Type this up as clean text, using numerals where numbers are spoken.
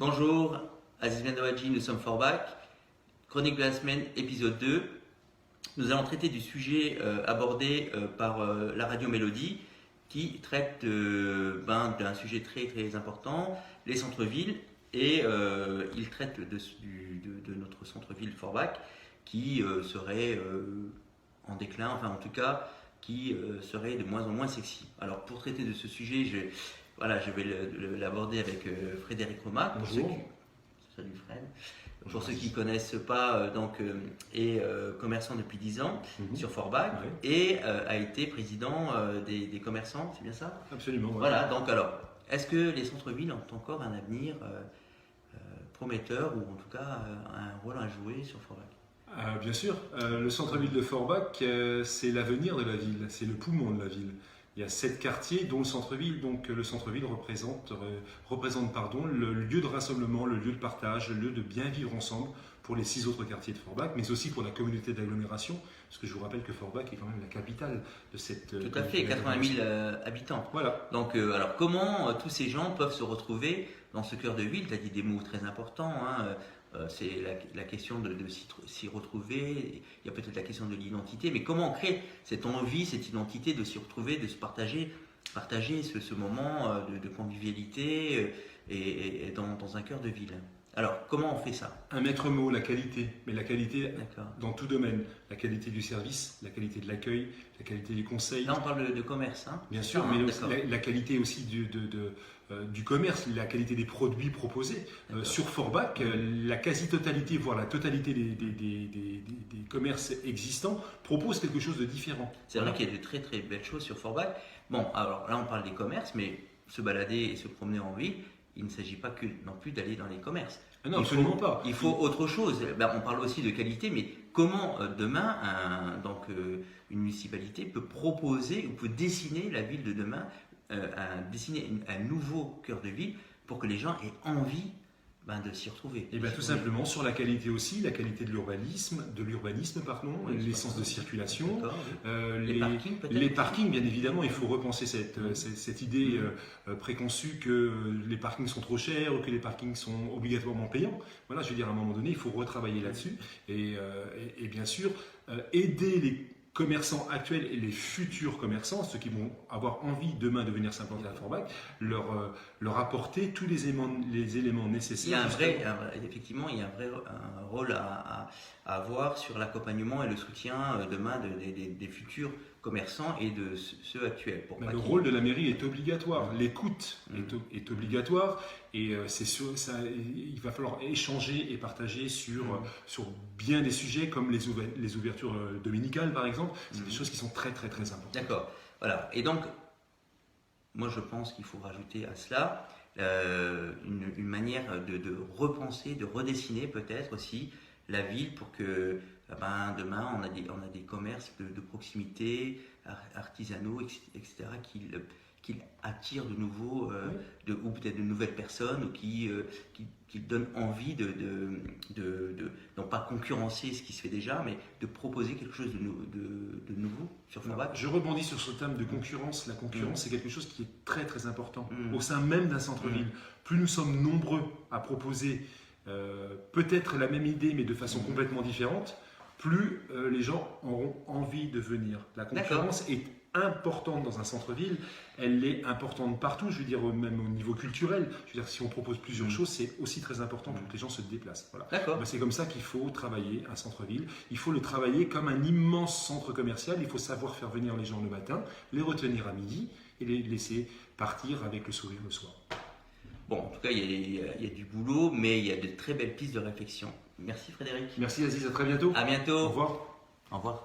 Bonjour, Aziz Bendawadji, nous sommes Forbach. Chronique de la semaine, épisode 2. Nous allons traiter du sujet abordé par la radio Mélodie qui traite d'un sujet très très important, les centres-villes. Et il traite de notre centre-ville Forbach qui serait en déclin, enfin en tout cas qui serait de moins en moins sexy. Alors pour traiter de ce sujet, je vais l'aborder avec Frédéric Romac. Bonjour. Salut Fred. Pour ceux qui ne connaissent pas, est commerçant depuis 10 ans sur Forbach et a été président des commerçants, c'est bien ça? Absolument. Ouais. Voilà, donc alors, est-ce que les centres-villes ont encore un avenir prometteur ou en tout cas un rôle à jouer sur Forbach? Bien sûr, le centre-ville de Forbach, c'est l'avenir de la ville, c'est le poumon de la ville. Il y a 7 quartiers, dont le centre-ville. Donc le centre-ville représente le lieu de rassemblement, le lieu de partage, le lieu de bien vivre ensemble pour les 6 autres quartiers de Forbach, mais aussi pour la communauté d'agglomération, parce que je vous rappelle que Forbach est quand même la capitale de cette... Tout à fait, 80 000 habitants. Voilà. Donc alors comment tous ces gens peuvent se retrouver dans ce cœur de ville? Tu as dit des mots très importants, c'est la question de s'y retrouver, il y a peut-être la question de l'identité, mais comment on crée cette envie, cette identité de s'y retrouver, de se partager ce moment de convivialité et dans un cœur de ville. Alors, comment on fait ça? Un maître mot, la qualité, mais la qualité dans tout domaine. La qualité du service, la qualité de l'accueil, la qualité du conseil. Là, on parle de commerce. Bien sûr, mais la qualité aussi du commerce, la qualité des produits proposés. Sur Forbach, la quasi-totalité, voire la totalité des commerces existants propose quelque chose de différent. C'est vrai qu'il y a de très très belles choses sur Forbach. Bon, alors là, on parle des commerces, mais se balader et se promener en ville, il ne s'agit pas que non plus d'aller dans les commerces. Non, absolument pas. Il faut autre chose. On parle aussi de qualité, mais comment demain une municipalité peut proposer ou peut dessiner la ville de demain, dessiner un nouveau cœur de ville pour que les gens aient envie de s'y retrouver. Et tout simplement sur la qualité aussi, la qualité de l'urbanisme, l'essence de circulation, les parkings, bien évidemment. Il faut repenser cette idée préconçue que les parkings sont trop chers ou que les parkings sont obligatoirement payants. Voilà, je veux dire, à un moment donné, il faut retravailler là-dessus et bien sûr aider les commerçants actuels et les futurs commerçants, ceux qui vont avoir envie demain de venir s'implanter à Forbach, leur apporter tous les éléments nécessaires. Effectivement, il y a un rôle à avoir sur l'accompagnement et le soutien demain des futurs commerçants et de ceux actuels. Le rôle de la mairie est obligatoire, l'écoute est obligatoire et c'est sûr, il va falloir échanger et partager sur bien des sujets comme les ouvertures dominicales par exemple. C'est des choses qui sont très très très importantes. D'accord, voilà. Et donc, moi je pense qu'il faut rajouter à cela une manière de repenser, de redessiner peut-être aussi la ville pour que demain on a des commerces de proximité, artisanaux, etc. qui attirent de nouveau ou peut-être de nouvelles personnes ou qui donnent envie de non pas concurrencer ce qui se fait déjà, mais de proposer quelque chose de nouveau sur Forbach. Je rebondis sur ce thème de concurrence. La concurrence, c'est quelque chose qui est très très important au sein même d'un centre-ville. Plus nous sommes nombreux à proposer peut-être la même idée mais de façon complètement différente, plus les gens auront envie de venir. La concurrence est importante dans un centre-ville, elle est importante partout, je veux dire même au niveau culturel. Je veux dire, si on propose plusieurs choses, c'est aussi très important pour que les gens se déplacent. Voilà. C'est comme ça qu'il faut travailler un centre-ville. Il faut le travailler comme un immense centre commercial. Il faut savoir faire venir les gens le matin, les retenir à midi et les laisser partir avec le sourire le soir. Bon, en tout cas, il y a du boulot, mais il y a de très belles pistes de réflexion. Merci Frédéric. Merci Aziz, à très bientôt. À bientôt. Au revoir. Au revoir.